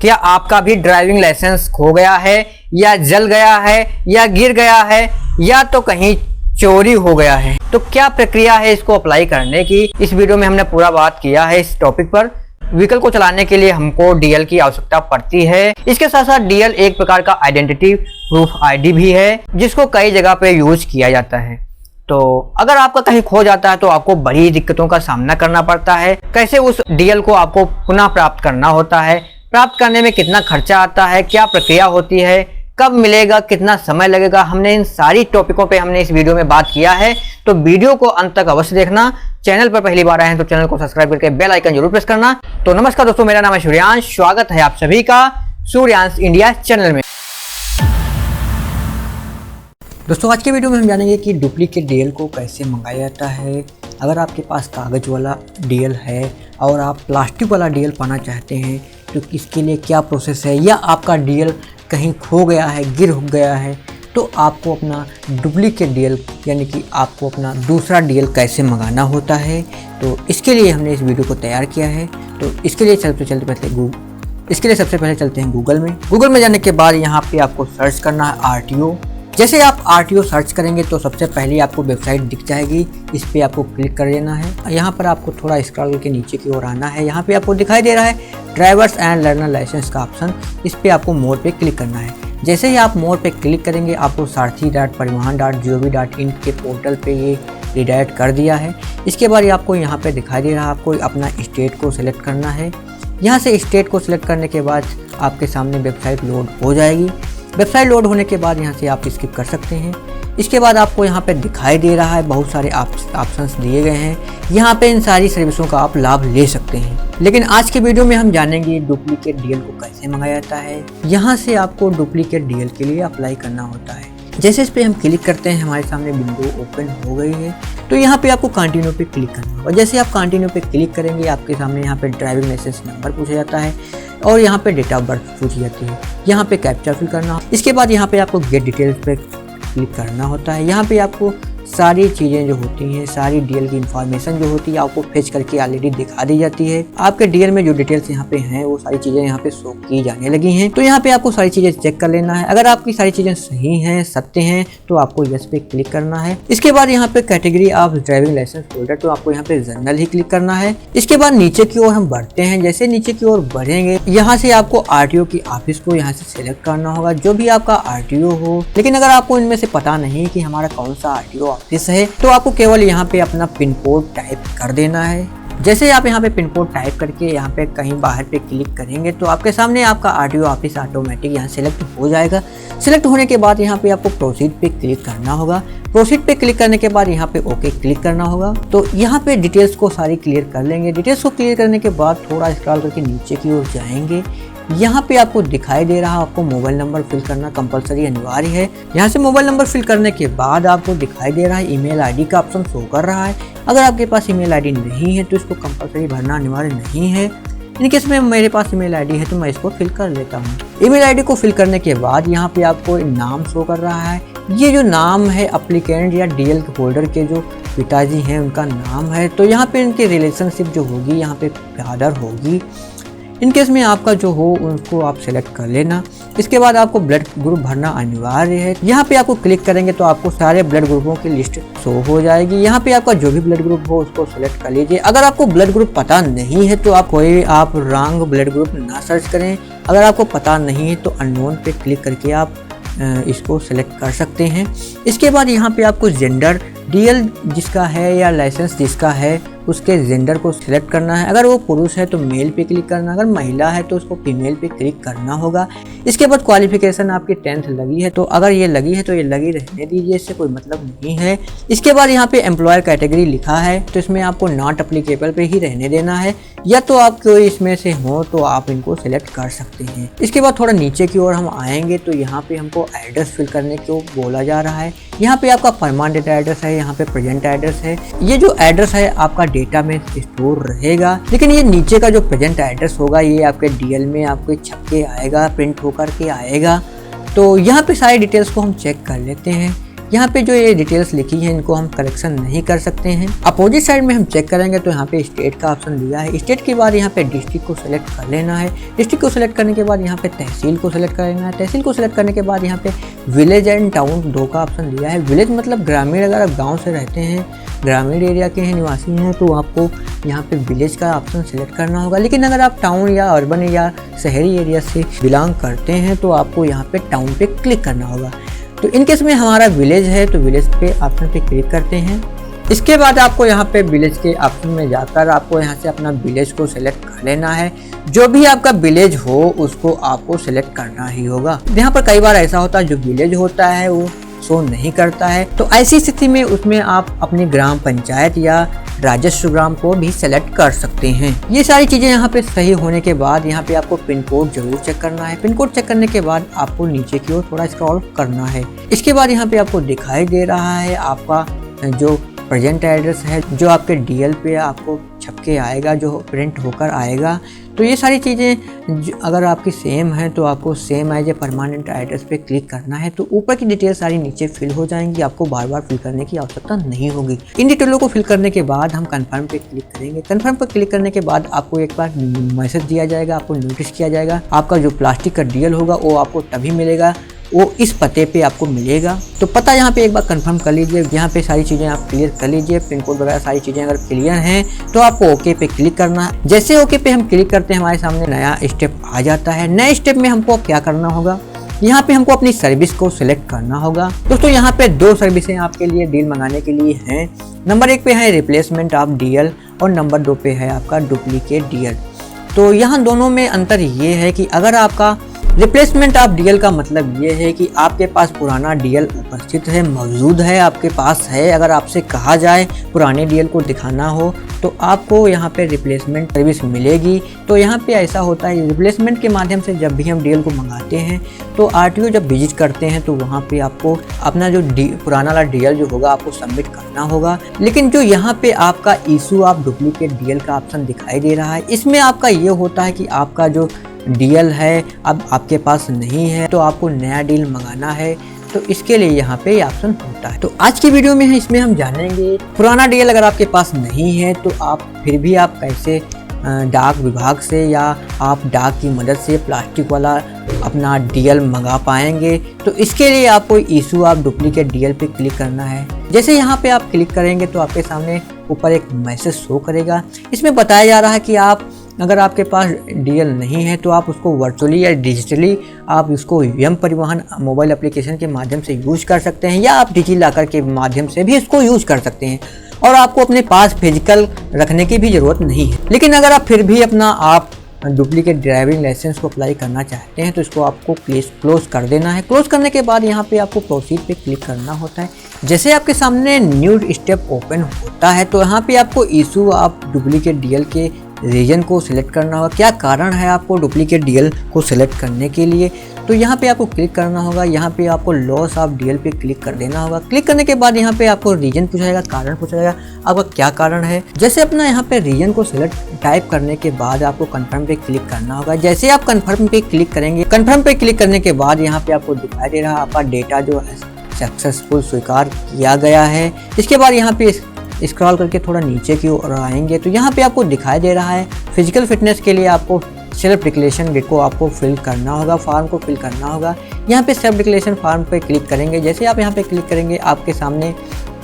क्या आपका भी ड्राइविंग लाइसेंस खो गया है या जल गया है या गिर गया है या तो कहीं चोरी हो गया है? तो क्या प्रक्रिया है इसको अप्लाई करने की, इस वीडियो में हमने पूरा बात किया है इस टॉपिक पर। व्हीकल को चलाने के लिए हमको डीएल की आवश्यकता पड़ती है। इसके साथ साथ डीएल एक प्रकार का आइडेंटिटी प्रूफ आईडी भी है जिसको कई जगह पे यूज किया जाता है। तो अगर आपका कहीं खो जाता है तो आपको बड़ी दिक्कतों का सामना करना पड़ता है। कैसे उस डीएल को आपको पुनः प्राप्त करना होता है, प्राप्त करने में कितना खर्चा आता है, क्या प्रक्रिया होती है, कब मिलेगा, कितना समय लगेगा, हमने इन सारी टॉपिकों पे हमने इस वीडियो में बात किया है। तो वीडियो को अंत तक अवश्य देखना। चैनल पर पहली बार आए हैं तो चैनल को सब्सक्राइब करके बेल आइकन जरूर प्रेस करना। तो नमस्कार दोस्तों, मेरा नाम है सूर्यांश। स्वागत है आप सभी का सूर्यांश इंडिया चैनल में। दोस्तों आज के वीडियो में हम जानेंगे कि डुप्लीकेट डीएल को कैसे मंगाया जाता है। अगर आपके पास कागज़ वाला डीएल है और आप प्लास्टिक वाला डीएल पाना चाहते हैं तो इसके लिए क्या प्रोसेस है, या आपका डीएल कहीं खो गया है, गिर गया है, तो आपको अपना डुप्लीकेट डीएल यानी कि आपको अपना दूसरा डीएल कैसे मंगाना होता है। तो इसके लिए हमने इस वीडियो को तैयार किया है। तो इसके लिए सबसे पहले चलते हैं गूगल में। गूगल में जाने के बाद यहाँ पे आपको सर्च करना है आरटीओ। जैसे आप आरटीओ सर्च करेंगे तो सबसे पहले आपको वेबसाइट दिख जाएगी, इस पे आपको क्लिक कर देना है। यहाँ पर आपको थोड़ा स्क्रॉल करके नीचे की ओर आना है। यहाँ पे आपको दिखाई दे रहा है ड्राइवर्स एंड लर्नर लाइसेंस का ऑप्शन, इस पे आपको मोर पे क्लिक करना है। जैसे ही आप मोर पे क्लिक करेंगे आपको सारथी.परिवहन.gov.in के पोर्टल पे ये रिडायरेक्ट कर दिया है। इसके बाद आपको यहाँ पे दिखाई दे रहा है, आपको अपना स्टेट को सिलेक्ट करना है। यहाँ से स्टेट को सिलेक्ट करने के बाद आपके सामने वेबसाइट लोड हो जाएगी। वेबसाइट लोड होने के बाद यहाँ से आप स्किप कर सकते हैं। इसके बाद आपको यहाँ पे दिखाई दे रहा है बहुत सारे ऑप्शंस दिए गए हैं, यहाँ पे इन सारी सर्विसों का आप लाभ ले सकते हैं। लेकिन आज के वीडियो में हम जानेंगे डुप्लीकेट डीएल को कैसे मंगाया जाता है। यहाँ से आपको डुप्लीकेट डीएल के लिए अप्लाई करना होता है। जैसे इस पे हम क्लिक करते हैं हमारे सामने विंडो ओपन हो गई है। तो यहाँ पे आपको कंटिन्यू पे क्लिक करना होगा। जैसे आप कंटिन्यू पे क्लिक करेंगे आपके सामने यहाँ पे ड्राइविंग लाइसेंस नंबर पूछा जाता है और यहाँ पे डेट ऑफ बर्थ पूछी जाती है। यहाँ पे कैप्चा फिल करना। इसके बाद यहाँ पे आपको गेट डिटेल्स पे क्लिक करना होता है। यहाँ पे आपको सारी चीज़ें जो होती हैं, सारी डीएल की इंफॉर्मेशन जो होती है आपको फेच करके ऑलरेडी दिखा दी जाती है। आपके डीएल में जो डिटेल्स यहाँ पे हैं वो सारी चीज़ें यहाँ पे शो की जाने लगी हैं। तो यहाँ पे आपको सारी चीज़ें चेक कर लेना है। अगर आपकी सारी चीज़ें सही हैं, सत्य हैं, तो आपको यस पे क्लिक करना है। इसके बाद यहाँ पे category of driving licence holder, तो आपको यहाँ पे जनरल ही क्लिक करना है। इसके बाद नीचे की ओर हम बढ़ते हैं। जैसे नीचे की ओर बढ़ेंगे यहाँ से आपको आरटीओ की ऑफिस को यहाँ से सिलेक्ट करना होगा, जो भी आपका आरटीओ हो। लेकिन अगर आपको इनमें से पता नहीं कि हमारा कौन सा आरटीओ ऑफिस है तो आपको केवल यहाँ पे अपना पिन कोड टाइप कर देना है। जैसे आप यहाँ पे पिन कोड टाइप करके यहाँ पे कहीं बाहर पे क्लिक करेंगे तो आपके सामने आपका आरटीओ ऑफिस ऑटोमेटिक यहाँ सिलेक्ट हो जाएगा। सिलेक्ट होने के बाद यहाँ पे आपको प्रोसीड पे क्लिक करना होगा। प्रोसीड पे क्लिक करने के बाद यहाँ पे ओके क्लिक करना होगा। तो यहाँ पे डिटेल्स को सारी क्लियर कर लेंगे। डिटेल्स को क्लियर करने के बाद थोड़ा स्क्रॉल करके नीचे की ओर जाएंगे। यहाँ पे आपको दिखाई दे रहा है आपको मोबाइल नंबर फिल करना कंपलसरी अनिवार्य है। यहाँ से मोबाइल नंबर फिल करने के बाद आपको दिखाई दे रहा है ईमेल आईडी का ऑप्शन शो कर रहा है। अगर आपके पास ईमेल आईडी नहीं है तो इसको कंपलसरी भरना अनिवार्य नहीं है। इन केस में मेरे पास ईमेल आईडी है तो मैं इसको फिल कर लेता हूँ। ईमेल आईडी को फिल करने के बाद यहाँ पे आपको नाम शो कर रहा है। ये जो नाम है एप्लीकेंट या डीएल होल्डर के जो पिताजी हैं उनका नाम है। तो यहाँ पे इनकी रिलेशनशिप जो होगी यहाँ पे फादर होगी। इन केस में आपका जो हो उनको आप सेलेक्ट कर लेना। इसके बाद आपको ब्लड ग्रुप भरना अनिवार्य है। यहाँ पे आपको क्लिक करेंगे तो आपको सारे ब्लड ग्रुपों की लिस्ट शो हो जाएगी। यहाँ पे आपका जो भी ब्लड ग्रुप हो उसको सेलेक्ट कर लीजिए। अगर आपको ब्लड ग्रुप पता नहीं है तो आप रॉन्ग ब्लड ग्रुप ना सर्च करें। अगर आपको पता नहीं है तो अननोन पे क्लिक करके आप इसको सेलेक्ट कर सकते हैं। इसके बाद यहाँ पे आपको जेंडर, डीएल जिसका है या लाइसेंस जिसका है उसके जेंडर को सिलेक्ट करना है। अगर वो पुरुष है तो मेल पे क्लिक करना, अगर महिला है तो उसको फीमेल पे क्लिक करना होगा। इसके बाद क्वालिफिकेशन आपकी 10th लगी है तो अगर ये लगी है तो ये लगी रहने दीजिए, इससे कोई मतलब नहीं है। इसके बाद यहाँ पे एम्प्लॉयर कैटेगरी लिखा है तो इसमें आपको नॉट अप्लीकेबल पे ही रहने देना है, या तो आप कोई इसमें से हो तो आप इनको सिलेक्ट कर सकते हैं। इसके बाद थोड़ा नीचे की ओर हम आएंगे तो यहाँ पे हमको एड्रेस फिल करने को बोला जा रहा है। यहाँ पे आपका परमानेंट एड्रेस है, यहाँ पे प्रेजेंट एड्रेस है। ये जो एड्रेस है आपका डेटा में स्टोर रहेगा, लेकिन ये नीचे का जो प्रेजेंट एड्रेस होगा ये आपके डीएल में आपके छप के आएगा, प्रिंट होकर के आएगा। तो यहाँ पे सारी डिटेल्स को हम चेक कर लेते हैं। यहाँ पे जो ये डिटेल्स लिखी है इनको हम करेक्शन नहीं कर सकते हैं। अपोजिट साइड में हम चेक करेंगे तो यहाँ पे स्टेट का ऑप्शन दिया है। स्टेट के बाद यहाँ पे डिस्ट्रिक्ट को सिलेक्ट कर लेना है। डिस्ट्रिक्ट को सिलेक्ट करने के बाद यहाँ पे तहसील को सिलेक्ट कर लेना है। तहसील को सिलेक्ट करने के बाद यहाँ पे विलेज एंड टाउन 2 का ऑप्शन दिया है। विलेज मतलब ग्रामीण, अगर आप गाँव से रहते हैं, ग्रामीण एरिया के हैं, निवासी हैं, तो आपको यहाँ पे विलेज का ऑप्शन सिलेक्ट करना होगा। लेकिन अगर आप टाउन या अर्बन या शहरी एरिया से बिलोंग करते हैं तो आपको यहाँ पे टाउन पे क्लिक करना होगा। तो इन केस में हमारा विलेज है तो विलेज पे ऑप्शन पे क्लिक करते हैं। इसके बाद आपको यहाँ पे विलेज के ऑप्शन में जाकर आपको यहाँ से अपना विलेज को सिलेक्ट कर लेना है। जो भी आपका विलेज हो उसको आपको सिलेक्ट करना ही होगा। यहाँ पर कई बार ऐसा होता है जो विलेज होता है वो शो नहीं करता है, तो ऐसी स्थिति में उसमें आप अपनी ग्राम पंचायत या राजस्व ग्राम को भी सेलेक्ट कर सकते हैं। ये सारी चीजें यहाँ पे सही होने के बाद यहाँ पे आपको पिन कोड जरूर चेक करना है। पिन कोड चेक करने के बाद आपको नीचे की ओर थोड़ा स्क्रॉल करना है। इसके बाद यहाँ पे आपको दिखाई दे रहा है आपका जो प्रेजेंट एड्रेस है, जो आपके डीएल पे आपको छप के आएगा, जो प्रिंट होकर आएगा। तो ये सारी चीज़ें अगर आपकी सेम है तो आपको same as a permanent address पे क्लिक करना है। तो ऊपर की डिटेल सारी नीचे फिल हो जाएंगी, आपको बार बार फिल करने की आवश्यकता नहीं होगी। इन डिटेलों को फिल करने के बाद हम कंफर्म पे क्लिक करेंगे। कंफर्म पर क्लिक करने के बाद आपको एक बार मैसेज दिया जाएगा, आपको नोटिस किया जाएगा। आपका जो प्लास्टिक का डीएल होगा वो आपको तभी मिलेगा, वो इस पते पे आपको मिलेगा। तो पता यहाँ पे एक बार कंफर्म कर लीजिए। यहाँ पे सारी चीज़ें आप क्लियर कर लीजिए, पिन कोड वगैरह सारी चीज़ें अगर क्लियर हैं तो आपको ओके पे क्लिक करना है। जैसे ओके पे हम क्लिक करते हैं हमारे सामने नया स्टेप आ जाता है। नए स्टेप में हमको क्या करना होगा, यहाँ पे हमको अपनी सर्विस को सिलेक्ट करना होगा। दोस्तों यहाँ पे 2 सर्विसें आपके लिए डील मंगाने के लिए हैं। नंबर 1 पे है रिप्लेसमेंट ऑफ डीएल और नंबर 2 पे है आपका डुप्लीकेट डीएल। तो यहाँ दोनों में अंतर ये है कि अगर आपका रिप्लेसमेंट ऑफ डीएल का मतलब ये है कि आपके पास पुराना डीएल उपस्थित है, मौजूद है, आपके पास है। अगर आपसे कहा जाए पुराने डीएल को दिखाना हो तो आपको यहाँ पे रिप्लेसमेंट सर्विस मिलेगी। तो यहाँ पे ऐसा होता है रिप्लेसमेंट के माध्यम से जब भी हम डीएल को मंगाते हैं तो आरटीओ जब विजिट करते हैं तो वहाँ पे आपको अपना जो पुराना वाला डीएल जो होगा आपको सबमिट करना होगा। लेकिन जो यहाँ पे आपका इशू ऑफ डुप्लीकेट डीएल का ऑप्शन दिखाई दे रहा है, इसमें आपका ये होता है कि आपका जो डीएल है अब आपके पास नहीं है तो आपको नया डील मंगाना है, तो इसके लिए यहाँ पे ये ऑप्शन होता है। तो आज की वीडियो में इसमें हम जानेंगे पुराना डीएल अगर आपके पास नहीं है तो आप फिर भी आप कैसे डाक विभाग से या आप डाक की मदद से प्लास्टिक वाला अपना डीएल मंगा पाएंगे। तो इसके लिए आपको इशू ऑफ डुप्लीकेट डीएल पे क्लिक करना है। जैसे यहाँ पे आप क्लिक करेंगे तो आपके सामने ऊपर एक मैसेज शो करेगा। इसमें बताया जा रहा है कि आप अगर आपके पास डीएल नहीं है तो आप उसको वर्चुअली या डिजिटली आप इसको एम परिवहन मोबाइल एप्लीकेशन के माध्यम से यूज कर सकते हैं या आप डिजी लॉकर के माध्यम से भी इसको यूज कर सकते हैं और आपको अपने पास फिजिकल रखने की भी ज़रूरत नहीं है। लेकिन अगर आप फिर भी अपना आप डुप्लीकेट ड्राइविंग लाइसेंस को अप्लाई करना चाहते हैं तो इसको आपको क्लोज कर देना है। क्लोज करने के बाद यहाँ पे आपको प्रोसीड पे क्लिक करना होता है। जैसे आपके सामने न्यू स्टेप ओपन होता है तो यहाँ पे आपको इशू ऑफ डुप्लीकेट डीएल के रीजन को सिलेक्ट करना होगा। क्या कारण है आपको डुप्लीकेट डीएल को सिलेक्ट करने के लिए, तो यहाँ पे आपको क्लिक करना होगा। यहाँ पे आपको लॉस ऑफ डीएल पे क्लिक कर देना होगा। क्लिक करने के बाद यहाँ पे आपको रीजन पूछा जाएगा, कारण पूछा जाएगा आपका क्या कारण है। जैसे अपना यहाँ पे रीजन को सिलेक्ट टाइप करने के बाद आपको कंफर्म पे क्लिक करना होगा। जैसे आप कंफर्म पे क्लिक करेंगे, कंफर्म पे क्लिक करने के बाद यहाँ पे आपको दिखाई दे रहा है आपका डेटा जो है सक्सेसफुल स्वीकार किया गया है। इसके बाद यहाँ पे स्क्रॉल करके थोड़ा नीचे की ओर आएंगे तो यहाँ पे आपको दिखाई दे रहा है फिजिकल फिटनेस के लिए आपको सेल्फ डिक्लेरेशन को आपको फिल करना होगा, फॉर्म को फिल करना होगा। यहाँ पे सेल्फ डिक्लेरेशन फॉर्म पे क्लिक करेंगे। जैसे आप यहाँ पे क्लिक करेंगे आपके सामने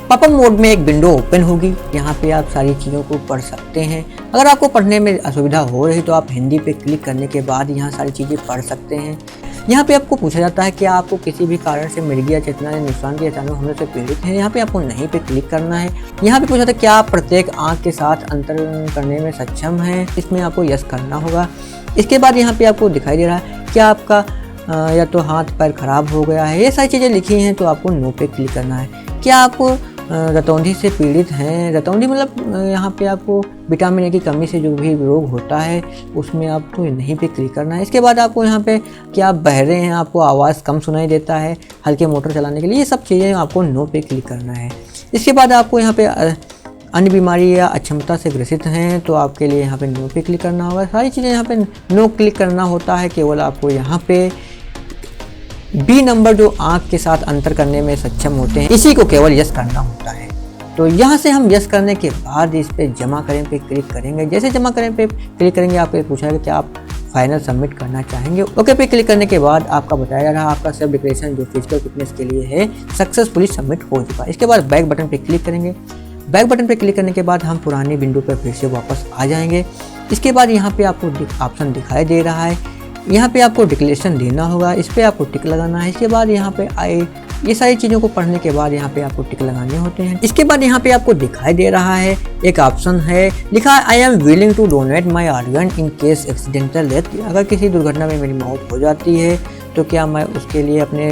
पॉपअप मोड में एक विंडो ओपन होगी। यहाँ पे आप सारी चीज़ों को पढ़ सकते हैं। अगर आपको पढ़ने में असुविधा हो रही तो आप हिंदी पे क्लिक करने के बाद यहाँ सारी चीज़ें पढ़ सकते हैं। यहाँ पे आपको पूछा जाता है कि आपको किसी भी कारण से मृगी या चेतना या नुकसान के अचानक होने से पीड़ित हैं। यहाँ पे आपको नहीं पे क्लिक करना है। यहाँ पे पूछा था क्या आप प्रत्येक आँख के साथ अंतर करने में सक्षम हैं, इसमें आपको यस करना होगा। इसके बाद यहाँ पे आपको दिखाई दे रहा है क्या आपका या तो हाथ पैर खराब हो गया है, ये सारी चीज़ें लिखी हैं तो आपको नो पे क्लिक करना है। क्या आपको रतौंधी से पीड़ित हैं, रतौंधी मतलब यहाँ पे आपको विटामिन ए की कमी से जो भी रोग होता है उसमें आपको नहीं पे क्लिक करना है। इसके बाद आपको यहाँ पे क्या आप बहरे हैं, आपको आवाज़ कम सुनाई देता है हल्के मोटर चलाने के लिए, ये सब चीज़ें आपको नो पे क्लिक करना है। इसके बाद आपको यहाँ पे अन्य बीमारी या अक्षमता से ग्रसित हैं तो आपके लिए यहाँ पे नो पे क्लिक करना होगा। सारी चीज़ें यहाँ पे नो क्लिक करना होता है। केवल आपको यहाँ पे बी नंबर जो आंख के साथ अंतर करने में सक्षम होते हैं, इसी को केवल यस करना होता है। तो यहाँ से हम यस करने के बाद इस पे जमा करें पे क्लिक करेंगे। जैसे जमा करें पे क्लिक करेंगे आपको पूछेगा कि आप फाइनल सबमिट करना चाहेंगे। ओके पे क्लिक करने के बाद आपका बताया जा रहा है आपका सेल्फ डिक्लेरेशन जो फिजिकल फिटनेस के लिए है सक्सेसफुली सबमिट हो चुका है। इसके बाद बैक बटन पे क्लिक करेंगे। बैक बटन पे क्लिक करने के बाद हम पुरानी विंडो पर फिर से वापस आ जाएंगे। इसके बाद यहाँ पे आपको ऑप्शन दिखाई दे रहा है, यहाँ पे आपको डिक्लेरेशन देना होगा, इस पर आपको टिक लगाना है। इसके बाद यहाँ पे ये सारी चीज़ों को पढ़ने के बाद यहाँ पे आपको टिक लगाने होते हैं। इसके बाद यहाँ पे आपको दिखाई दे रहा है एक ऑप्शन है, लिखा है I am willing to donate my organ in case accidental death. अगर किसी दुर्घटना में मेरी मौत हो जाती है तो क्या मैं उसके लिए अपने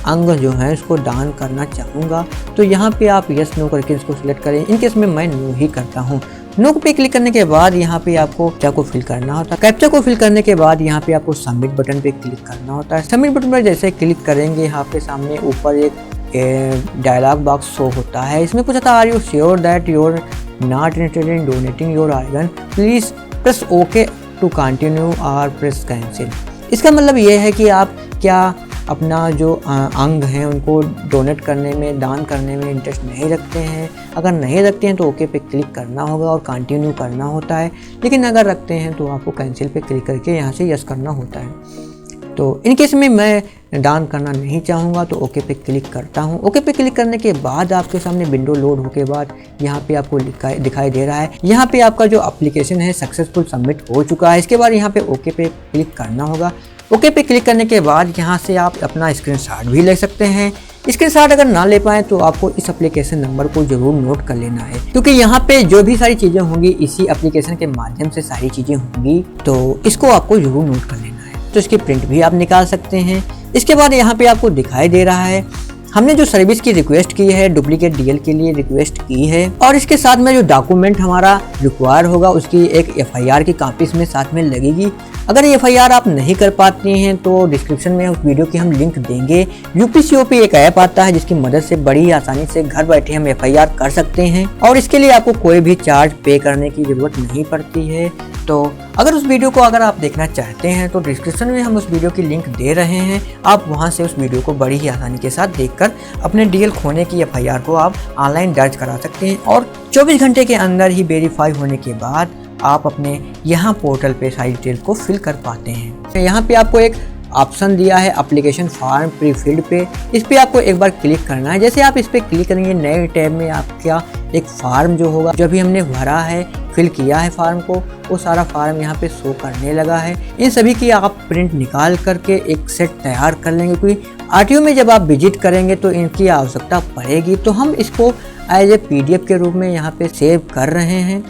अंग जो है उसको दान करना चाहूँगा। तो यहाँ पे आप यस नो करके इसको सिलेक्ट करें। इन केस में मैं नो ही करता हूँ। नो पे क्लिक करने के बाद यहाँ पे आपको कैप्चा को फिल करना होता है। कैप्चा को फिल करने के बाद यहाँ पे आपको सबमिट बटन पे क्लिक करना होता है। सबमिट बटन पर जैसे क्लिक करेंगे यहाँ पे सामने ऊपर एक डायलॉग बॉक्स शो होता है। इसमें पूछा था are you sure that you are not interested in donating your organ, please press okay to continue और प्रेस कैंसिल। इसका मतलब ये है कि आप क्या अपना जो अंग हैं उनको डोनेट करने में, दान करने में इंटरेस्ट नहीं रखते हैं। अगर नहीं रखते हैं तो ओके पे क्लिक करना होगा और कंटिन्यू करना होता है। लेकिन अगर रखते हैं तो आपको कैंसिल पे क्लिक करके यहाँ से यस करना होता है। तो इन केस में मैं दान करना नहीं चाहूँगा तो ओके पे क्लिक करता हूँ। ओके पे क्लिक करने के बाद आपके सामने विंडो लोड होने के बाद यहाँ पे आपको दिखाई दे रहा है, यहाँ पे आपका जो एप्लीकेशन है सक्सेसफुल सबमिट हो चुका है। इसके बाद यहाँ पे ओके पे क्लिक करना होगा। ओके पे क्लिक करने के बाद यहाँ से आप अपना स्क्रीनशॉट भी ले सकते हैं। स्क्रीनशॉट अगर ना ले पाएँ तो आपको इस एप्लीकेशन नंबर को जरूर नोट कर लेना है, क्योंकि यहाँ पे जो भी सारी चीज़ें होंगी इसी एप्लीकेशन के माध्यम से सारी चीज़ें होंगी, तो इसको आपको जरूर नोट कर लेना है। तो इसकी प्रिंट भी आप निकाल सकते हैं। इसके बाद यहाँ पे आपको दिखाई दे रहा है हमने जो सर्विस की रिक्वेस्ट की है, डुप्लीकेट डीएल के लिए रिक्वेस्ट की है, और इसके साथ में जो डॉक्यूमेंट हमारा रिक्वायर होगा उसकी एक एफआईआर की कॉपी इसमें साथ में लगेगी। अगर ये एफआईआर आप नहीं कर पाते हैं तो डिस्क्रिप्शन में उस वीडियो की हम लिंक देंगे। यूपीसीओपी एक ऐप आता है जिसकी मदद से बड़ी आसानी से घर बैठे हम एफआईआर कर सकते हैं और इसके लिए आपको कोई भी चार्ज पे करने की जरूरत नहीं पड़ती है। तो अगर उस वीडियो को अगर आप देखना चाहते हैं तो डिस्क्रिप्शन में हम उस वीडियो की लिंक दे रहे हैं, आप वहां से उस वीडियो को बड़ी ही आसानी के साथ देखकर अपने डीएल खोने की एफआईआर को आप ऑनलाइन दर्ज करा सकते हैं और 24 घंटे के अंदर ही वेरीफाई होने के बाद आप अपने यहाँ पोर्टल पे सारी डिटेल को फिल कर पाते हैं। तो यहाँ पे आपको एक ऑप्शन दिया है एप्लीकेशन फॉर्म प्री फिल्ड पे, इस पे आपको एक बार क्लिक करना है। जैसे आप इस पे क्लिक करेंगे नए टैब में आपका एक फार्म जो होगा, जो भी हमने भरा है, फिल किया है फार्म को, वो सारा फार्म यहाँ पे शो करने लगा है। इन सभी की आप प्रिंट निकाल करके एक सेट तैयार कर लेंगे, क्योंकि आरटीओ में जब आप विजिट करेंगे तो इनकी आवश्यकता पड़ेगी। तो हम इसको एज ए पीडीएफ के रूप में यहाँ पे सेव कर रहे हैं,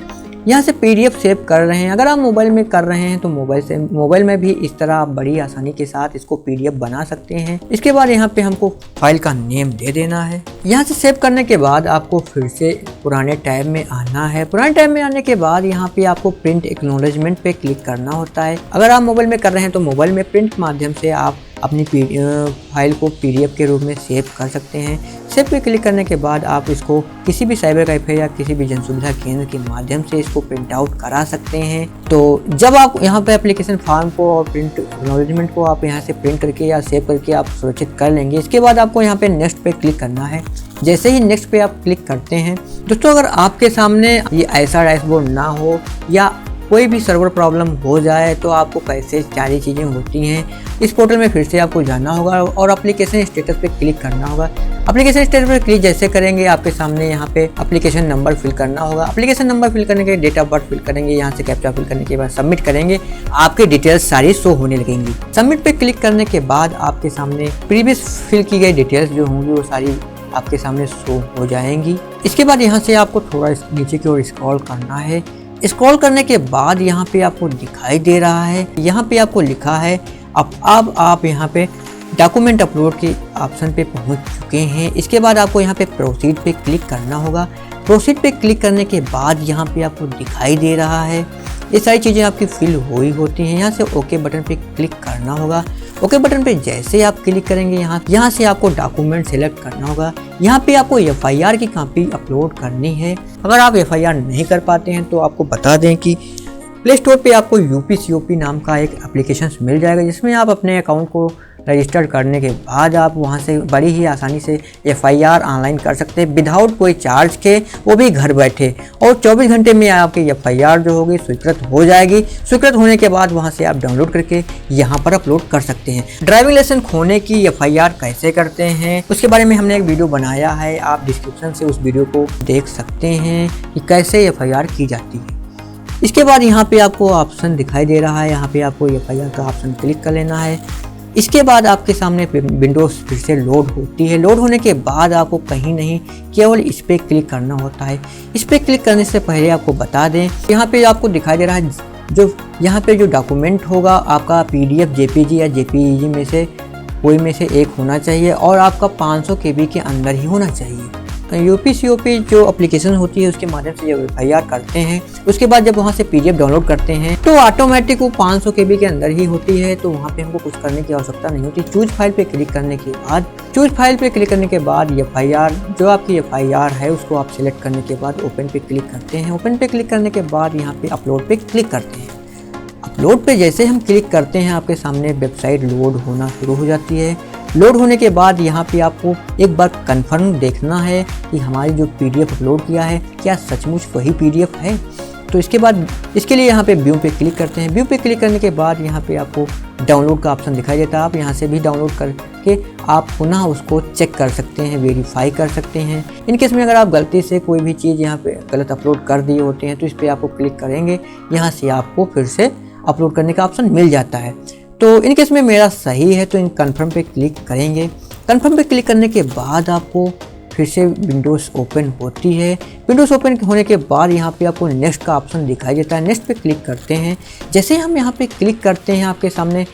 यहाँ से पीडीएफ सेव कर रहे हैं। अगर आप मोबाइल में कर रहे हैं तो मोबाइल में भी इस तरह आप बड़ी आसानी के साथ इसको पीडीएफ बना सकते हैं। इसके बाद यहाँ पे हमको फाइल का नेम दे देना है। यहाँ से सेव करने के बाद आपको फिर से पुराने टैब में आना है। पुराने टैब में आने के बाद यहाँ पे आपको प्रिंट एक्नॉलेजमेंट पे क्लिक करना होता है। अगर आप मोबाइल में कर रहे हैं तो मोबाइल में प्रिंट माध्यम से आप अपनी फाइल को पीडीएफ के रूप में सेव कर सकते हैं। सेव पे क्लिक करने के बाद आप इसको किसी भी साइबर कैफे या किसी भी जन सुविधा केंद्र के माध्यम से इसको प्रिंट आउट करा सकते हैं। तो जब आप यहाँ पे एप्लीकेशन फॉर्म को और प्रिंट एक्नॉलेजमेंट को आप यहाँ से प्रिंट करके या सेव करके आप सुरक्षित कर लेंगे। इसके बाद आपको यहाँ पे नेक्स्ट पे क्लिक करना है। जैसे ही नेक्स्ट पे आप क्लिक करते हैं दोस्तों, अगर आपके सामने ये ऐसा डैशबोर्ड ना हो या कोई भी सर्वर प्रॉब्लम हो जाए तो आपको कैसे सारी चीज़ें होती हैं, इस पोर्टल में फिर से आपको जाना होगा और एप्लीकेशन स्टेटस पे क्लिक करना होगा। एप्लीकेशन स्टेटस पे क्लिक जैसे करेंगे आपके सामने यहाँ पे एप्लीकेशन नंबर फिल करना होगा। एप्लीकेशन नंबर फिल करने के डेट ऑफ बर्थ फिल करेंगे, यहाँ से कैप्चा फिल करने के बाद सबमिट करेंगे, आपकी डिटेल्स सारी शो होने लगेंगी। सबमिट पे क्लिक करने के बाद आपके सामने प्रीवियस फिल की गई डिटेल्स जो होंगी वो सारी आपके सामने शो हो जाएंगी। इसके बाद यहाँ से आपको थोड़ा नीचे की ओर स्क्रॉल करना है। स्क्रॉल करने के बाद यहाँ पे आपको दिखाई दे रहा है, यहाँ पे आपको लिखा है अब आप यहाँ पे डॉक्यूमेंट अपलोड के ऑप्शन पे पहुँच चुके हैं। इसके बाद आपको यहाँ पे प्रोसीड पे क्लिक करना होगा। प्रोसीड पे क्लिक करने के बाद यहाँ पे आपको दिखाई दे रहा है ये सारी चीज़ें आपकी फिल हुई होती हैं। यहाँ से ओके बटन पे क्लिक करना होगा। ओके बटन पे जैसे आप क्लिक करेंगे यहाँ से आपको डॉक्यूमेंट सेलेक्ट करना होगा। यहाँ पे आपको एफआईआर की कॉपी अपलोड करनी है। अगर आप एफआईआर नहीं कर पाते हैं तो आपको बता दें कि प्ले स्टोर पे आपको यूपीसीओपी नाम का एक एप्लीकेशन मिल जाएगा, जिसमें आप अपने अकाउंट को रजिस्टर करने के बाद आप वहां से बड़ी ही आसानी से FIR ऑनलाइन कर सकते हैं विदाउट कोई चार्ज के, वो भी घर बैठे। और 24 घंटे में आपकी FIR जो होगी स्वीकृत हो जाएगी। स्वीकृत होने के बाद वहां से आप डाउनलोड करके यहाँ पर अपलोड कर सकते हैं। ड्राइविंग लाइसेंस खोने की FIR कैसे करते हैं उसके बारे में हमने एक वीडियो बनाया है, आप डिस्क्रिप्शन से उस वीडियो को देख सकते हैं कि कैसे FIR की जाती है। इसके बाद यहाँ पे आपको ऑप्शन दिखाई दे रहा है, यहाँ पे आपको FIR का ऑप्शन क्लिक कर लेना है। इसके बाद आपके सामने विंडोज फिर से लोड होती है। लोड होने के बाद आपको कहीं नहीं केवल इस पर क्लिक करना होता है। इस पर क्लिक करने से पहले आपको बता दें, यहाँ पे आपको दिखाई दे रहा है जो यहाँ पे जो डॉक्यूमेंट होगा आपका PDF, JPG या JPEG में से कोई में से एक होना चाहिए और आपका 500 KB के अंदर ही होना चाहिए। UPCOP जो एप्लीकेशन होती है उसके माध्यम से जब FIR करते हैं उसके बाद जब वहाँ से PDF डाउनलोड करते हैं तो ऑटोमेटिक वो 500 KB के अंदर ही होती है, तो वहाँ पे हमको कुछ करने की आवश्यकता नहीं होती। चूज फाइल पे क्लिक करने के बाद FIR जो आपकी FIR है उसको आप सिलेक्ट करने के बाद ओपन पे क्लिक करते हैं। ओपन पे क्लिक करने के बाद यहाँ पे अपलोड पे क्लिक करते हैं। अपलोड पे जैसे हम क्लिक करते हैं आपके सामने वेबसाइट लोड होना शुरू हो जाती है। लोड होने के बाद यहाँ पे आपको एक बार कंफर्म देखना है कि हमारी जो PDF अपलोड किया है क्या सचमुच वही PDF है। तो इसके बाद इसके लिए यहाँ पे व्यू पे क्लिक करते हैं। व्यू पे क्लिक करने के बाद यहाँ पे आपको डाउनलोड का ऑप्शन दिखाई देता है। आप यहाँ से भी डाउनलोड करके आप पुनः उसको चेक कर सकते हैं, वेरीफाई कर सकते हैं। इन केस में अगर आप गलती से कोई भी चीज़ यहाँ पे गलत अपलोड कर दिए होते हैं तो इस पर आपको क्लिक करेंगे, यहाँ से आपको फिर से अपलोड करने का ऑप्शन मिल जाता है। तो इन केस में मेरा सही है तो इन कन्फर्म पे क्लिक करेंगे। कन्फर्म पे क्लिक करने के बाद आपको फिर से विंडोज़ ओपन होती है। विंडोज़ ओपन होने के बाद यहाँ पे आपको नेक्स्ट का ऑप्शन दिखाई देता है। नेक्स्ट पे क्लिक करते हैं। जैसे हम यहाँ पे क्लिक करते हैं आपके सामने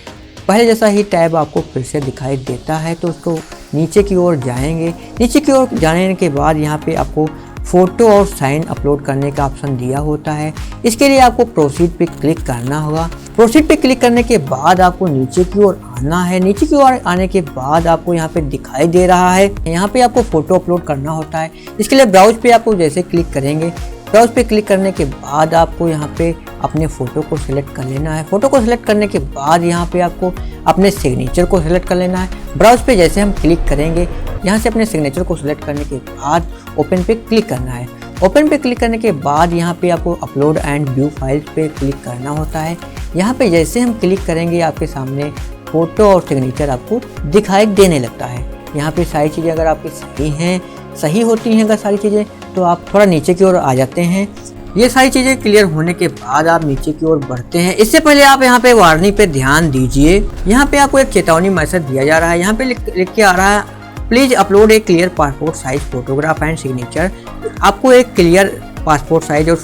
पहले जैसा ही टैब आपको फिर से दिखाई देता है, तो उसको नीचे की ओर जाएंगे। नीचे की ओर जाने के बाद यहाँ पे आपको फ़ोटो और साइन अपलोड करने का ऑप्शन दिया होता है। इसके लिए आपको प्रोसीड पे क्लिक करना होगा। प्रोसीड पे क्लिक करने के बाद आपको नीचे की ओर आना है। नीचे की ओर आने के बाद आपको यहाँ पे दिखाई दे रहा है, यहाँ पे आपको फ़ोटो अपलोड करना होता है। इसके लिए ब्राउज पे आपको जैसे क्लिक करेंगे, ब्राउज पे क्लिक करने के बाद आपको यहाँ पे अपने फ़ोटो को सिलेक्ट कर लेना है। फ़ोटो को सिलेक्ट करने के बाद यहाँ पे आपको अपने सिग्नेचर को सिलेक्ट कर लेना है। ब्राउज पे जैसे हम क्लिक करेंगे, यहाँ से अपने सिग्नेचर को सिलेक्ट करने के बाद ओपन पे क्लिक करना है। ओपन पे क्लिक करने के बाद यहाँ पे आपको अपलोड एंड व्यू फाइल्स पे क्लिक करना होता है। यहाँ पे जैसे हम क्लिक करेंगे आपके सामने फ़ोटो और सिग्नेचर आपको दिखाई देने लगता है। यहाँ पे सारी चीज़ें अगर आपकी सही होती हैं अगर सारी चीज़ें, तो आप थोड़ा नीचे की ओर आ जाते हैं। ये सारी चीज़ें क्लियर होने के बाद आप नीचे की ओर बढ़ते हैं। इससे पहले आप यहाँ पे वार्निंग पे ध्यान दीजिए। यहाँ पे आपको एक चेतावनी मैसेज दिया जा रहा है। यहाँ पे लिख के आ रहा है, please upload a clear passport size photograph and signature. आपको एक क्लियर पासपोर्ट साइज और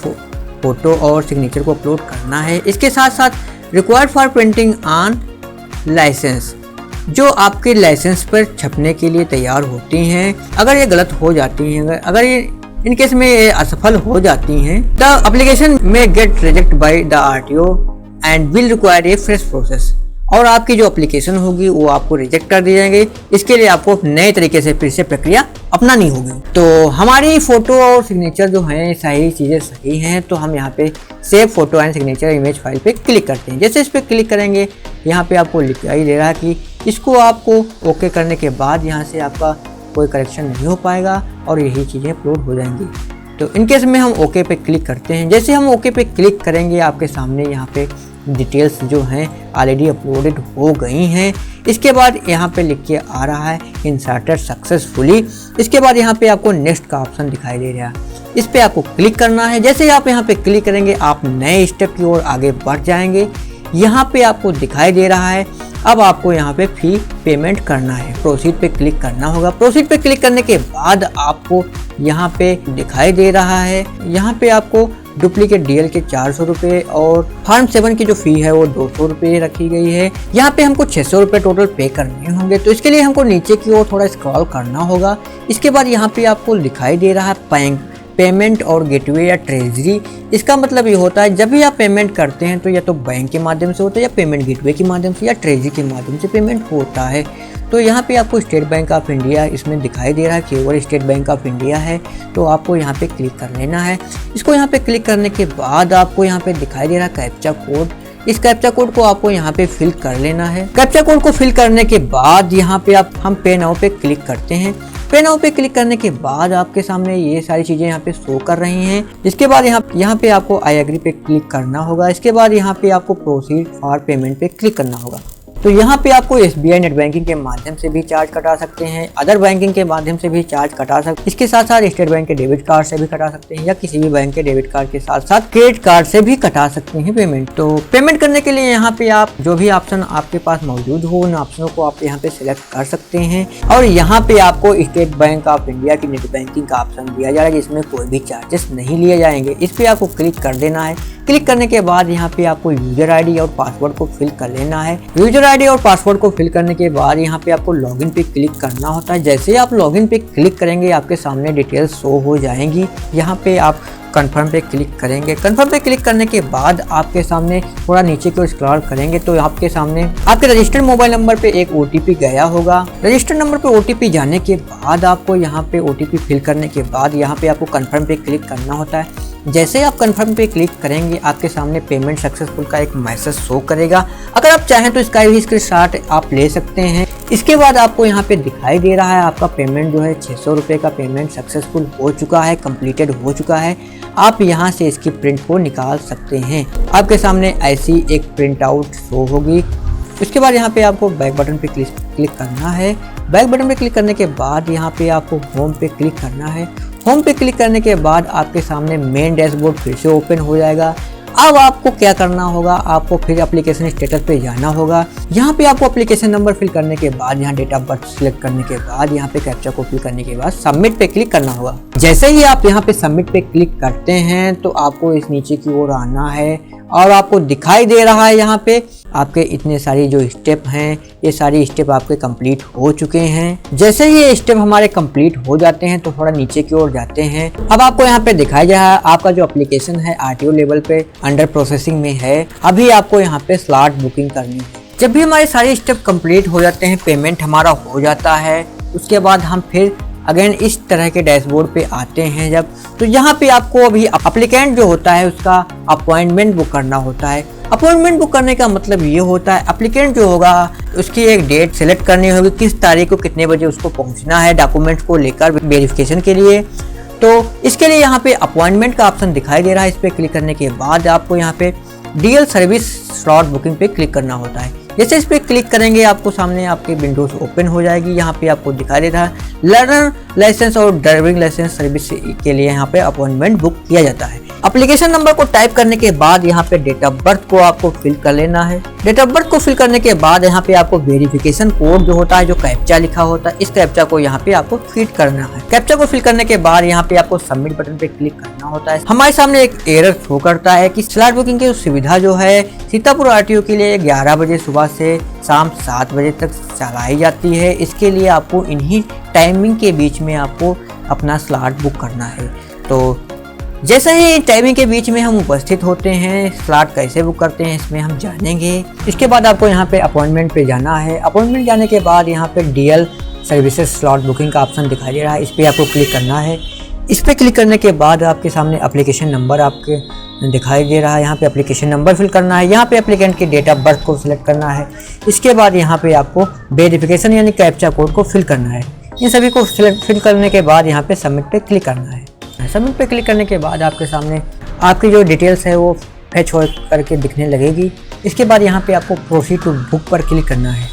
फोटो और सिग्नेचर को अपलोड करना है। इसके साथ साथ required for printing on licence, जो आपके लाइसेंस पर छपने के लिए तैयार होती हैं। अगर ये गलत हो जाती हैं, अगर ये इन केस में ये असफल हो जाती हैं, द एप्लीकेशन में get reject by the RTO and will require a fresh process. और आपकी जो एप्लीकेशन होगी वो आपको रिजेक्ट कर दी जाएंगे। इसके लिए आपको नए तरीके से फिर से प्रक्रिया अपनानी होगी। तो हमारी फ़ोटो और सिग्नेचर जो हैं सारी चीज़ें सही हैं, तो हम यहाँ पे save photo and signature image file पे क्लिक करते हैं। जैसे इस पर क्लिक करेंगे यहाँ पे आपको दिखाई दे रहा है कि इसको आपको ओके करने के बाद यहाँ से आपका कोई करेक्शन नहीं हो पाएगा और यही चीज़ें अपलोड हो जाएंगी। तो इन केस में हम ओके पे क्लिक करते हैं। जैसे हम ओके पे क्लिक करेंगे आपके सामने यहाँ पे डिटेल्स जो हैं ऑलरेडी अपलोडेड हो गई हैं। इसके बाद यहाँ पे लिख के आ रहा है इंसर्टेड सक्सेसफुली। इसके बाद यहाँ पे आपको नेक्स्ट का ऑप्शन दिखाई दे रहा है, इस पे आपको क्लिक करना है। जैसे आप यहाँ पे क्लिक करेंगे आप नए स्टेप की ओर आगे बढ़ जाएंगे। यहाँ पे आपको दिखाई दे रहा है अब आपको यहाँ पे फी पेमेंट करना है। प्रोसीड पे क्लिक करना होगा। प्रोसीड पे क्लिक करने के बाद आपको यहाँ पे दिखाई दे रहा है, यहाँ पे आपको डुप्लीकेट DL के 400 रुपये और फॉर्म 7 की जो फ़ी है वो 200 रुपये रखी गई है। यहाँ पे हमको 600 रुपये टोटल पे करने होंगे। तो इसके लिए हमको नीचे की ओर थोड़ा स्क्रॉल करना होगा। इसके बाद यहाँ पे आपको दिखाई दे रहा है पेमेंट और गेटवे या ट्रेजरी। इसका मतलब ये होता है जब भी आप पेमेंट करते हैं तो या तो बैंक के माध्यम से होता है या पेमेंट गेटवे के माध्यम से या ट्रेजरी के माध्यम से पेमेंट होता है। तो यहाँ पे आपको स्टेट बैंक ऑफ इंडिया इसमें दिखाई दे रहा है, केवल स्टेट बैंक ऑफ इंडिया है, तो आपको यहाँ पे क्लिक कर लेना है। इसको यहाँ पे क्लिक करने के बाद आपको यहाँ पे दिखाई दे रहा है कैप्चा कोड। इस कैप्चा कोड को आपको यहाँ पे फिल कर लेना है। कैप्चा कोड को फिल करने के बाद यहाँ पे हम पे नाउ पे क्लिक करते हैं। पे नाउ पे क्लिक करने के बाद आपके सामने ये सारी चीजें यहाँ पे शो कर रही हैं। इसके बाद यहाँ पे आपको आई एग्री पे क्लिक करना होगा। इसके बाद यहाँ पे आपको प्रोसीड फॉर पेमेंट पे क्लिक करना होगा। तो यहाँ पे आपको SBI नेट बैंकिंग के माध्यम से भी चार्ज कटा सकते हैं, अदर बैंकिंग के माध्यम से भी चार्ज कटा सकते हैं। इसके साथ साथ स्टेट बैंक के डेबिट कार्ड से भी कटा सकते हैं या किसी भी बैंक के डेबिट कार्ड के साथ साथ क्रेडिट कार्ड से भी कटा सकते हैं पेमेंट। तो पेमेंट करने के लिए यहाँ पे आप जो भी ऑप्शन आपके पास मौजूद हो उन ऑप्शनों को आप यहाँ पे सिलेक्ट कर सकते हैं। और यहाँ पे आपको स्टेट बैंक ऑफ इंडिया की नेट बैंकिंग का ऑप्शन दिया जा रहा है जिसमें कोई भी चार्जेस नहीं लिए जाएंगे। इस पे आपको क्लिक कर देना है। क्लिक करने के बाद यहाँ पे आपको यूजर आईडी और पासवर्ड को फिल कर लेना है। यूजर आईडी और पासवर्ड को फिल करने के बाद यहाँ पे आपको लॉगिन पे क्लिक करना होता है। जैसे आप लॉगिन पे क्लिक करेंगे आपके सामने डिटेल्स शो हो जाएंगी। यहाँ पे आप कन्फर्म पे क्लिक करेंगे। कन्फर्म पे क्लिक करने के बाद आपके सामने थोड़ा नीचे को स्क्रॉल करेंगे तो आपके सामने आपके रजिस्टर्ड मोबाइल नंबर पे एक OTP गया होगा। रजिस्टर्ड नंबर पे OTP जाने के बाद आपको यहाँ पे OTP फिल करने के बाद यहाँ पे आपको कन्फर्म पे क्लिक करना होता है। जैसे आप कन्फर्म पे क्लिक करेंगे आपके सामने पेमेंट सक्सेसफुल का एक मैसेज शो करेगा। अगर आप चाहें तो इसका भी स्क्रीनशॉट आप ले सकते हैं। इसके बाद आपको यहाँ पे दिखाई दे रहा है आपका पेमेंट जो है 600 रुपये का पेमेंट सक्सेसफुल हो चुका है, कंप्लीटेड हो चुका है। आप यहाँ से इसकी प्रिंट को निकाल सकते हैं। आपके सामने ऐसी एक प्रिंट आउट शो होगी। उसके बाद यहाँ पे आपको बैक बटन पे क्लिक करना है। बैक बटन पे क्लिक करने के बाद यहाँ पे आपको होम पे क्लिक करना है। होम पे क्लिक करने के बाद आपके सामने मेन डैशबोर्ड फिर से ओपन हो जाएगा। अब आपको क्या करना होगा, आपको फिर एप्लीकेशन स्टेटस पे जाना होगा। यहाँ पे आपको एप्लीकेशन नंबर फिल करने के बाद यहाँ डेट ऑफ बर्थ सिलेक्ट करने के बाद यहाँ पे कैप्चा को फिल करने के बाद सबमिट पे क्लिक करना होगा। जैसे ही आप यहाँ पे सबमिट पे क्लिक करते हैं तो आपको इस नीचे की ओर आना है और आपको दिखाई दे रहा है यहाँ पे आपके इतने सारी जो स्टेप हैं ये सारी स्टेप आपके कंप्लीट हो चुके हैं। जैसे ही ये स्टेप हमारे कंप्लीट हो जाते हैं तो थोड़ा नीचे की ओर जाते हैं। अब आपको यहाँ पे दिखाई दे रहा है आपका जो एप्लीकेशन है RTO लेवल पे अंडर प्रोसेसिंग में है। अभी आपको यहाँ पे स्लॉट बुकिंग करनी है। जब भी हमारे सारे स्टेप कंप्लीट हो जाते हैं, पेमेंट हमारा हो जाता है, उसके बाद हम फिर अगेन इस तरह के डैशबोर्ड पे आते हैं जब, तो यहाँ पे आपको अभी एप्लीकेंट जो होता है उसका अपॉइंटमेंट बुक करना होता है। अपॉइंटमेंट बुक करने का मतलब ये होता है एप्लीकेंट जो होगा उसकी एक डेट सेलेक्ट करनी होगी, किस तारीख को कितने बजे उसको पहुंचना है डॉक्यूमेंट्स को लेकर वेरिफिकेशन के लिए। तो इसके लिए यहाँ पे अपॉइंटमेंट का ऑप्शन दिखाई दे रहा है। इस पर क्लिक करने के बाद आपको यहाँ पे DL सर्विस स्लॉट बुकिंग पे क्लिक करना होता है। जैसे इस पर क्लिक करेंगे आपको सामने आपकी विंडोज ओपन हो जाएगी। यहाँ पे आपको दिखाई देता है लर्नर लाइसेंस और ड्राइविंग लाइसेंस सर्विस के लिए यहाँ पे अपॉइंटमेंट बुक किया जाता है। एप्लीकेशन नंबर को टाइप करने के बाद यहाँ पे डेट ऑफ बर्थ को आपको फिल कर लेना है। डेट ऑफ बर्थ को फिल करने के बाद यहाँ पे आपको वेरिफिकेशन कोड जो होता है, जो कैप्चा लिखा होता है, इस कैप्चा को यहाँ पे आपको फिट करना है। कैप्चा को फिल करने के बाद यहाँ पे आपको सबमिट बटन पे क्लिक करना होता है। हमारे सामने एक एरर शो करता है कि स्लॉट बुकिंग की सुविधा जो है सीतापुर RTO के लिए 11 बजे सुबह से शाम 7 बजे तक चलाई जाती है। इसके लिए आपको इन्हीं टाइमिंग के बीच में आपको अपना स्लॉट बुक करना है। तो जैसे ही टाइमिंग के बीच में हम उपस्थित होते हैं, स्लॉट कैसे बुक करते हैं इसमें हम जानेंगे। इसके बाद आपको यहाँ पे अपॉइंटमेंट पे जाना है। अपॉइंटमेंट जाने के बाद यहाँ पे DL सर्विसेज स्लॉट बुकिंग का ऑप्शन दिखाई दे रहा है। इस पर आपको क्लिक करना है। इस पर क्लिक करने के बाद आपके सामने एप्लीकेशन नंबर आपके दिखाई दे रहा है। यहाँ पे एप्लीकेशन नंबर फिल करना है। यहाँ पे एप्लीकेंट की डेट ऑफ बर्थ को सिलेक्ट करना है। इसके बाद यहाँ पे आपको वेरिफिकेशन यानी कैप्चा कोड को फिल करना है। इन सभी को फिल करने के बाद यहाँ पे सबमिट पे क्लिक करना है। सबमिट पे क्लिक करने के बाद आपके सामने आपकी जो डिटेल्स है वो फैच हो करके दिखने लगेगी। इसके बाद यहाँ पे आपको प्रोसीड टू बुक पर क्लिक करना है।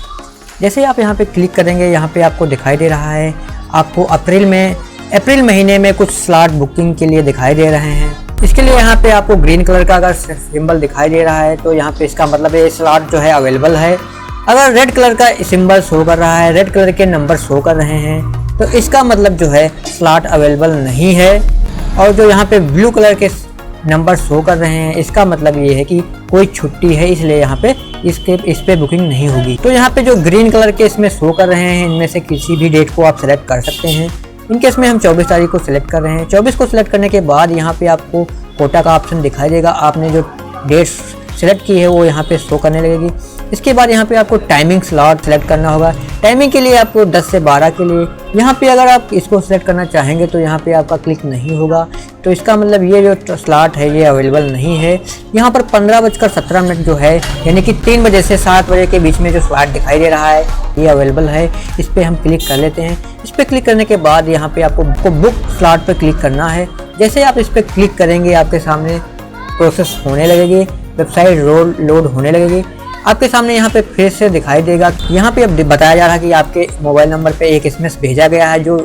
जैसे आप यहाँ पे क्लिक करेंगे यहाँ पे आपको दिखाई दे रहा है आपको अप्रैल महीने में कुछ स्लॉट बुकिंग के लिए दिखाई दे रहे हैं। इसके लिए यहाँ पे आपको ग्रीन कलर का अगर सिंबल दिखाई दे रहा है तो यहाँ पे इसका मतलब ये स्लॉट जो है अवेलेबल है। अगर रेड कलर का सिंबल शो कर रहा है, रेड कलर के नंबर शो कर रहे हैं तो इसका मतलब जो है स्लॉट अवेलेबल नहीं है। और जो यहाँ पे ब्लू कलर के नंबर शो कर रहे हैं इसका मतलब ये है कि कोई छुट्टी है, इसलिए यहाँ पे इस पे बुकिंग नहीं होगी। तो यहाँ पे जो ग्रीन कलर के इसमें शो कर रहे हैं इनमें से किसी भी डेट को आप सेलेक्ट कर सकते हैं। इनकेस में हम 24 तारीख को सिलेक्ट कर रहे हैं। 24 को सिलेक्ट करने के बाद यहाँ पे आपको कोटा का ऑप्शन दिखाई देगा। आपने जो डेट सेलेक्ट की है वो यहाँ पे शो करने लगेगी। इसके बाद यहाँ पे आपको टाइमिंग स्लॉट सेलेक्ट करना होगा। टाइमिंग के लिए आपको 10 से 12 के लिए यहाँ पे अगर आप इसको सिलेक्ट करना चाहेंगे तो यहाँ पे आपका क्लिक नहीं होगा, तो इसका मतलब ये जो स्लॉट है ये अवेलेबल नहीं है। यहाँ पर 15:17 जो है यानी कि 3 बजे से 7 बजे के बीच में जो स्लॉट दिखाई दे रहा है ये अवेलेबल है। इस पर हम क्लिक कर लेते हैं। इस पर क्लिक करने के बाद यहाँ पे आपको बुक स्लॉट पर क्लिक करना है। जैसे आप इस पर क्लिक करेंगे आपके सामने प्रोसेस होने लगेगी, वेबसाइट लोड होने लगेगी। आपके सामने यहाँ पे फिर से दिखाई देगा। यहाँ पे अब बताया जा रहा है कि आपके मोबाइल नंबर पे एक SMS भेजा गया है जो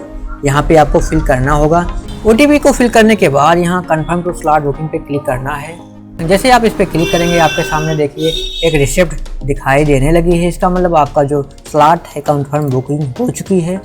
यहाँ पे आपको फिल करना होगा। OTP को फिल करने के बाद यहाँ कन्फर्म टू स्लॉट बुकिंग पे क्लिक करना है। जैसे आप इस पर क्लिक करेंगे आपके सामने देखिए एक रिसिप्ट दिखाई देने लगी है। इसका मतलब आपका जो स्लॉट है कन्फर्म बुकिंग हो चुकी है।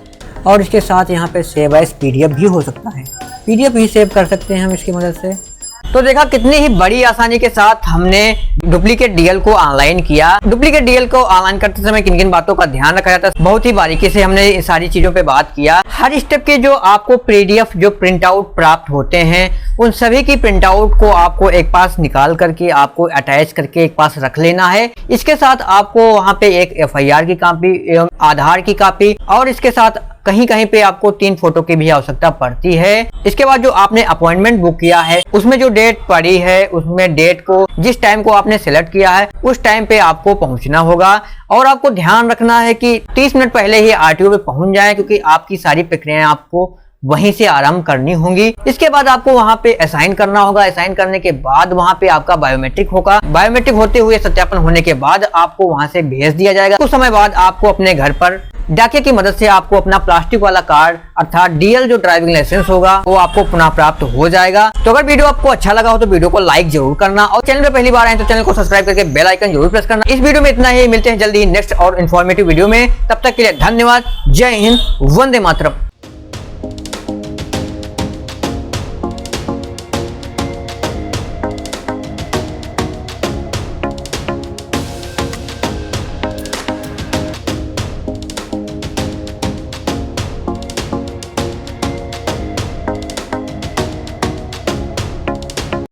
और इसके साथ यहाँ पे सेव एज PDF भी हो सकता है, PDF भी सेव कर सकते हैं हम इसकी मदद से। तो देखा कितनी ही बड़ी आसानी के साथ हमने डुप्लीकेट DL को ऑनलाइन किया। डुप्लीकेट DL को ऑनलाइन करते समय किन किन बातों का ध्यान रखा जाता है, बहुत ही बारीकी से हमने ये सारी चीजों पे बात किया। हर स्टेप के जो आपको PDF जो प्रिंट आउट प्राप्त होते हैं उन सभी की प्रिंट आउट को आपको एक पास निकाल करके आपको अटैच करके एक पास रख लेना है। इसके साथ आपको वहाँ पे एक FIR की कॉपी एवं आधार की कॉपी और इसके साथ कहीं कहीं पे आपको 3 फोटो की भी आवश्यकता पड़ती है। इसके बाद जो आपने अपॉइंटमेंट बुक किया है उसमें जो डेट पड़ी है उसमें डेट को जिस टाइम को आपने सिलेक्ट किया है उस टाइम पे आपको पहुंचना होगा। और आपको ध्यान रखना है कि 30 मिनट पहले ही RTO पे पहुंच जाए क्योंकि आपकी सारी प्रक्रियाएं आपको वहीं से आरंभ करनी होंगी। इसके बाद आपको वहां पे असाइन करना होगा। असाइन करने के बाद वहां पे आपका बायोमेट्रिक होगा। बायोमेट्रिक होते हुए सत्यापन होने के बाद आपको वहां से भेज दिया जाएगा। कुछ समय बाद आपको अपने घर पर डाकिया की मदद से आपको अपना प्लास्टिक वाला कार्ड अर्थात DL जो ड्राइविंग लाइसेंस होगा वो आपको पुनः प्राप्त हो जाएगा। तो अगर वीडियो आपको अच्छा लगा हो तो वीडियो को लाइक जरूर करना और चैनल पे पहली बार आए तो चैनल को सब्सक्राइब करके बेल आइकन जरूर प्रेस करना। इस वीडियो में इतना ही, मिलते हैं जल्दी नेक्स्ट और इन्फॉर्मेटिव वीडियो में। तब तक के लिए धन्यवाद। जय हिंद, वंदे मातरम।